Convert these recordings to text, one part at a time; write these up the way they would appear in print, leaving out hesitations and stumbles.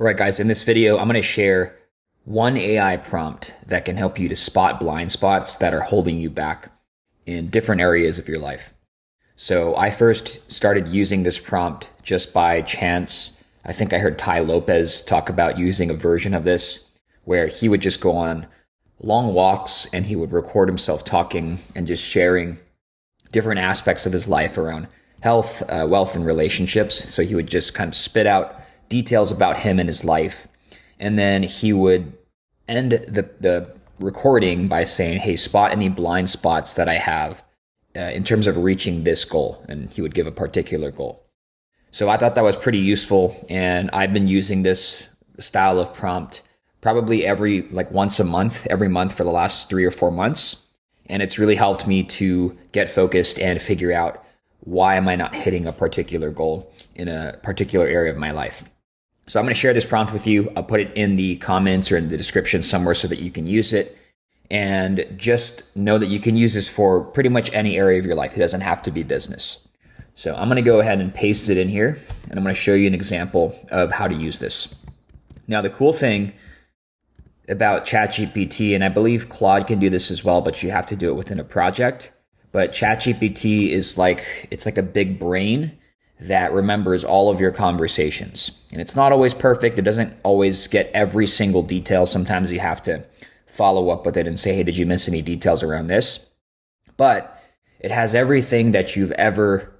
All right, guys, in this video, I'm going to share one AI prompt that can help you to spot blind spots that are holding you back in different areas of your life. So I first started using this prompt just by chance. I think I heard Ty Lopez talk about using a version of this where he would just go on long walks and he would record himself talking and just sharing different aspects of his life around health, wealth, and relationships. So he would just kind of spit out details about him and his life. And then he would end the recording by saying, hey, spot any blind spots that I have in terms of reaching this goal. And he would give a particular goal. So I thought that was pretty useful. And I've been using this style of prompt probably every month for the last 3 or 4 months. And it's really helped me to get focused and figure out why am I not hitting a particular goal in a particular area of my life. So I'm going to share this prompt with you. I'll put it in the comments or in the description somewhere so that you can use it. And just know that you can use this for pretty much any area of your life. It doesn't have to be business. So I'm going to go ahead and paste it in here. And I'm going to show you an example of how to use this. Now, the cool thing about ChatGPT, and I believe Claude can do this as well, but you have to do it within a project. But ChatGPT is it's like a big brain that remembers all of your conversations. And it's not always perfect. It doesn't always get every single detail. Sometimes you have to follow up with it and say, hey, did you miss any details around this? But it has everything that you've ever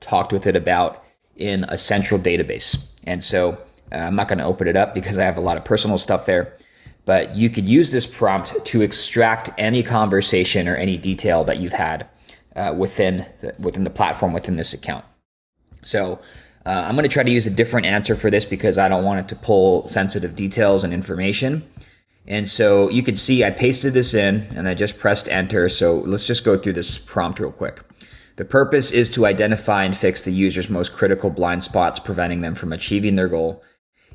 talked with it about in a central database. And so I'm not going to open it up because I have a lot of personal stuff there. But you could use this prompt to extract any conversation or any detail that you've had within the platform, within this account. So I'm going to try to use a different answer for this because I don't want it to pull sensitive details and information. And so you can see I pasted this in and I just pressed enter. So let's just go through this prompt real quick. The purpose is to identify and fix the user's most critical blind spots, preventing them from achieving their goal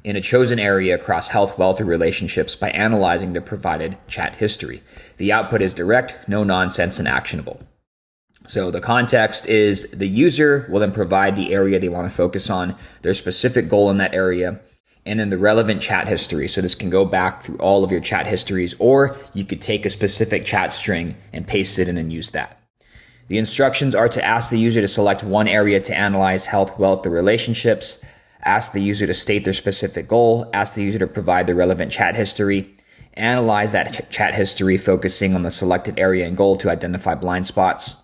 in a chosen area across health, wealth, or relationships by analyzing the provided chat history. The output is direct, no nonsense, and actionable. So the context is the user will then provide the area they want to focus on, their specific goal in that area, and then the relevant chat history. So this can go back through all of your chat histories, or you could take a specific chat string and paste it in and use that. The instructions are to ask the user to select one area to analyze health, wealth, or relationships, ask the user to state their specific goal, ask the user to provide the relevant chat history, analyze that chat history focusing on the selected area and goal to identify blind spots,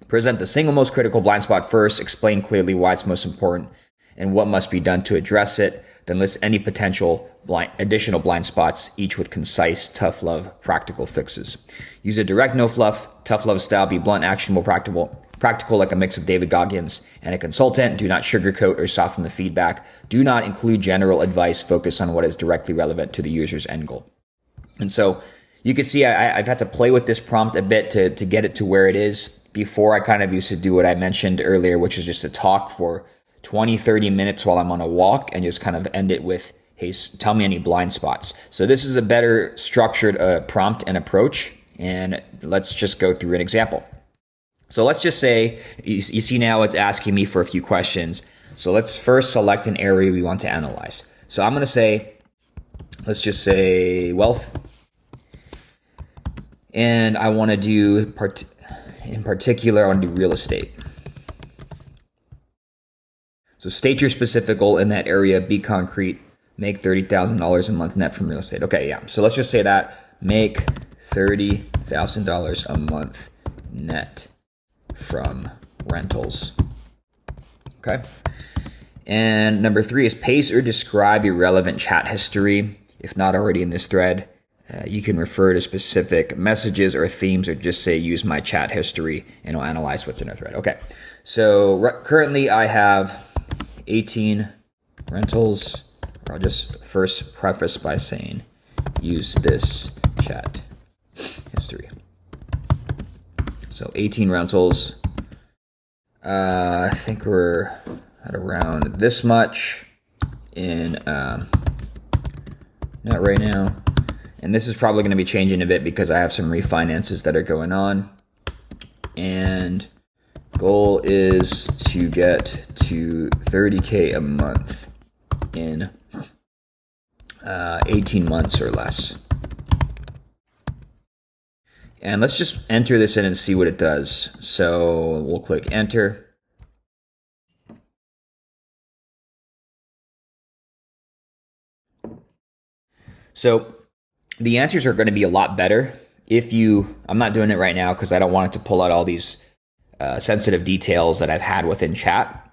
present the single most critical blind spot first, explain clearly why it's most important and what must be done to address it, then list any potential additional blind spots, each with concise, tough love, practical fixes. Use a direct, no fluff, tough love style, be blunt, actionable, practical like a mix of David Goggins and a consultant. Do not sugarcoat or soften the feedback. Do not include general advice. Focus on what is directly relevant to the user's end goal. And so you can see I've had to play with this prompt a bit to get it to where it is. Before, I kind of used to do what I mentioned earlier, which is just to talk for 20, 30 minutes while I'm on a walk and just kind of end it with, hey, tell me any blind spots. So this is a better structured prompt and approach. And let's just go through an example. So let's just say, you see now it's asking me for a few questions. So let's first select an area we want to analyze. So I'm going to say, let's just say wealth. And I want to do, in particular, I want to do real estate. So state your specific goal in that area, be concrete, make $30,000 a month net from real estate. Okay, yeah. So let's just say that, make $30,000 a month net from rentals. Okay. And number 3 is paste or describe your relevant chat history. If not already in this thread, you can refer to specific messages or themes or just say use my chat history and it'll analyze what's in a thread. Okay. So currently I have 18 rentals. I'll just first preface by saying use this chat history. So 18 rentals. I think we're at around this much in net right now. And this is probably going to be changing a bit because I have some refinances that are going on. And goal is to get to $30K a month in 18 months or less. And let's just enter this in and see what it does. So we'll click enter. So the answers are going to be a lot better if I'm not doing it right now because I don't want it to pull out all these sensitive details that I've had within chat.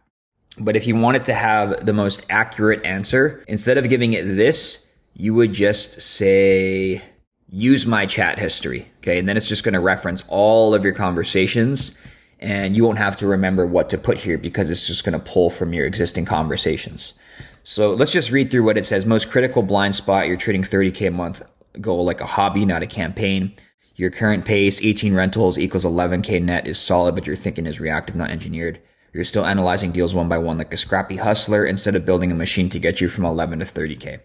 But if you wanted to have the most accurate answer, instead of giving it this, you would just say, use my chat history. Okay. And then it's just going to reference all of your conversations and you won't have to remember what to put here because it's just going to pull from your existing conversations. So let's just read through what it says. Most critical blind spot, you're trading 30K a month goal like a hobby, not a campaign. Your current pace, 18 rentals equals 11K net is solid, but your thinking is reactive, not engineered. You're still analyzing deals one by one like a scrappy hustler instead of building a machine to get you from 11 to 30K.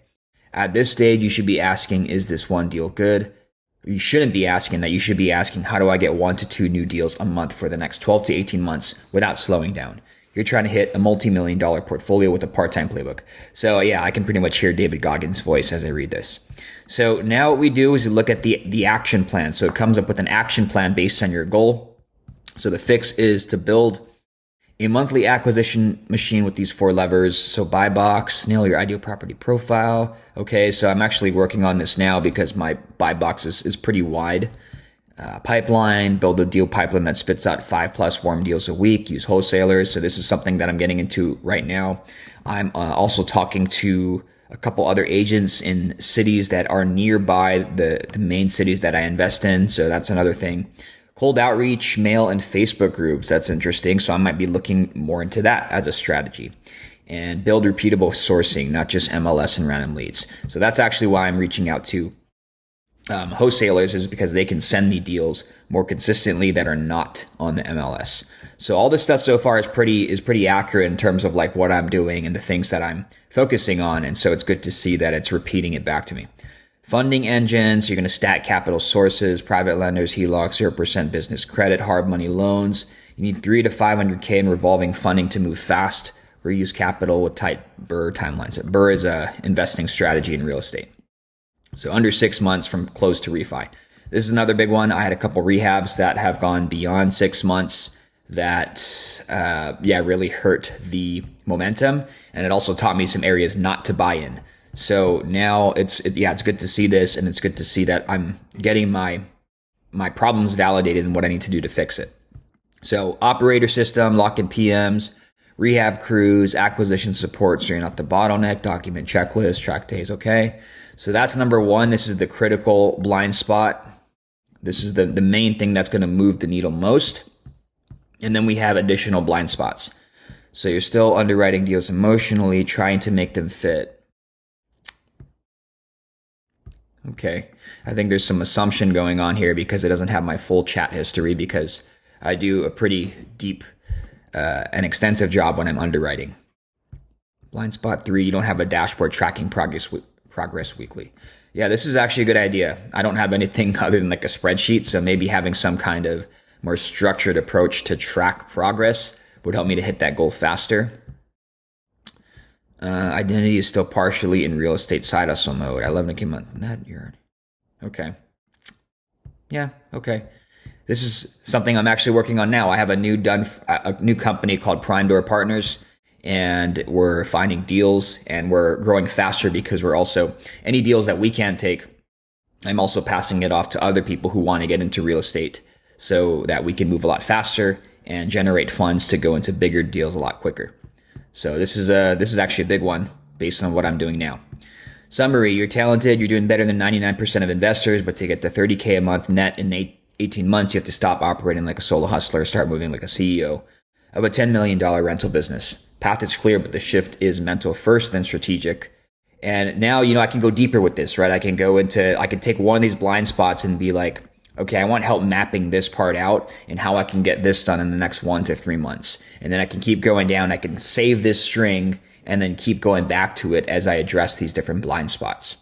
At this stage, you should be asking, is this one deal good? You shouldn't be asking that. You should be asking, how do I get 1 to 2 new deals a month for the next 12 to 18 months without slowing down? You're trying to hit a multi-million-dollar portfolio with a part-time playbook. So yeah, I can pretty much hear David Goggins' voice as I read this. So now what we do is we look at the action plan. So it comes up with an action plan based on your goal. So the fix is to build a monthly acquisition machine with these 4 levers. So buy box, nail your ideal property profile. Okay, so I'm actually working on this now because my buy box is pretty wide. Pipeline, build a deal pipeline that spits out 5+ warm deals a week, use wholesalers. So this is something that I'm getting into right now. I'm also talking to a couple other agents in cities that are nearby the main cities that I invest in. So that's another thing. Cold outreach, mail, and Facebook groups. That's interesting. So I might be looking more into that as a strategy. And build repeatable sourcing, not just MLS and random leads. So that's actually why I'm reaching out to wholesalers, is because they can send me deals more consistently that are not on the MLS. So all this stuff so far is pretty accurate in terms of like what I'm doing and the things that I'm focusing on. And so it's good to see that it's repeating it back to me. Funding engines, you're going to stack capital sources, private lenders, HELOCs, 0% business credit, hard money loans. You need 3 to 500K in revolving funding to move fast. Reuse capital with tight BRRRR timelines. BRRRR is a investing strategy in real estate. So under 6 months from close to refi. This is another big one. I had a couple rehabs that have gone beyond 6 months that, really hurt the momentum. And it also taught me some areas not to buy in. So now it's good to see this, and it's good to see that I'm getting my problems validated and what I need to do to fix it. So operator system, lock in PMs, rehab crews, acquisition support, so you're not the bottleneck, document checklist, track days, okay? So that's number 1. This is the critical blind spot. This is the main thing that's going to move the needle most. And then we have additional blind spots. So you're still underwriting deals emotionally, trying to make them fit. Okay, I think there's some assumption going on here because it doesn't have my full chat history, because I do a pretty deep and extensive job when I'm underwriting. Blind spot 3, you don't have a dashboard tracking progress weekly. Yeah, this is actually a good idea. I don't have anything other than like a spreadsheet, so maybe having some kind of more structured approach to track progress would help me to hit that goal faster. Identity is still partially in real estate side hustle mode. 11K a month. Okay. Yeah. Okay. This is something I'm actually working on now. I have a new company called Prime Door Partners, and we're finding deals and we're growing faster because we're also, any deals that we can't take, I'm also passing it off to other people who want to get into real estate so that we can move a lot faster and generate funds to go into bigger deals a lot quicker. So this is actually a big one based on what I'm doing now. Summary, you're talented, you're doing better than 99% of investors, but to get to 30K a month net in 18 months, you have to stop operating like a solo hustler, start moving like a CEO of a $10 million rental business. Path is clear, but the shift is mental first, then strategic. And now, I can go deeper with this, right? I can take one of these blind spots and be like, okay, I want help mapping this part out and how I can get this done in the next 1 to 3 months. And then I can keep going down. I can save this string and then keep going back to it as I address these different blind spots.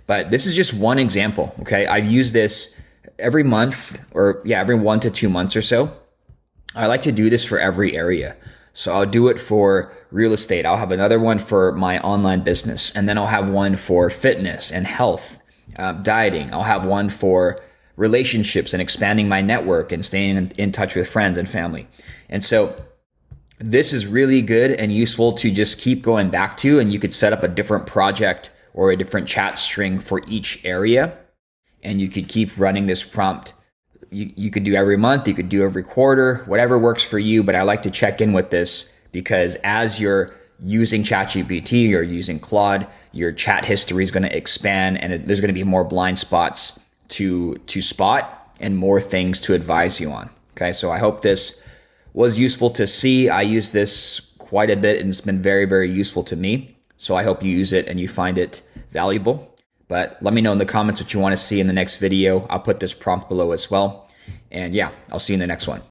But this is just one example, okay? I've used this every month every 1 to 2 months or so. I like to do this for every area. So I'll do it for real estate. I'll have another one for my online business. And then I'll have one for fitness and health, dieting. I'll have one for relationships and expanding my network and staying in touch with friends and family. And so this is really good and useful to just keep going back to, and you could set up a different project or a different chat string for each area, and you could keep running this prompt. You could do every month, you could do every quarter, whatever works for you, but I like to check in with this because as you're using ChatGPT or using Claude, your chat history is going to expand, and there's going to be more blind spots to spot and more things to advise you on. Okay, so I hope this was useful to see. I use this quite a bit and it's been very, very useful to me. So I hope you use it and you find it valuable. But let me know in the comments what you want to see in the next video. I'll put this prompt below as well. And yeah, I'll see you in the next one.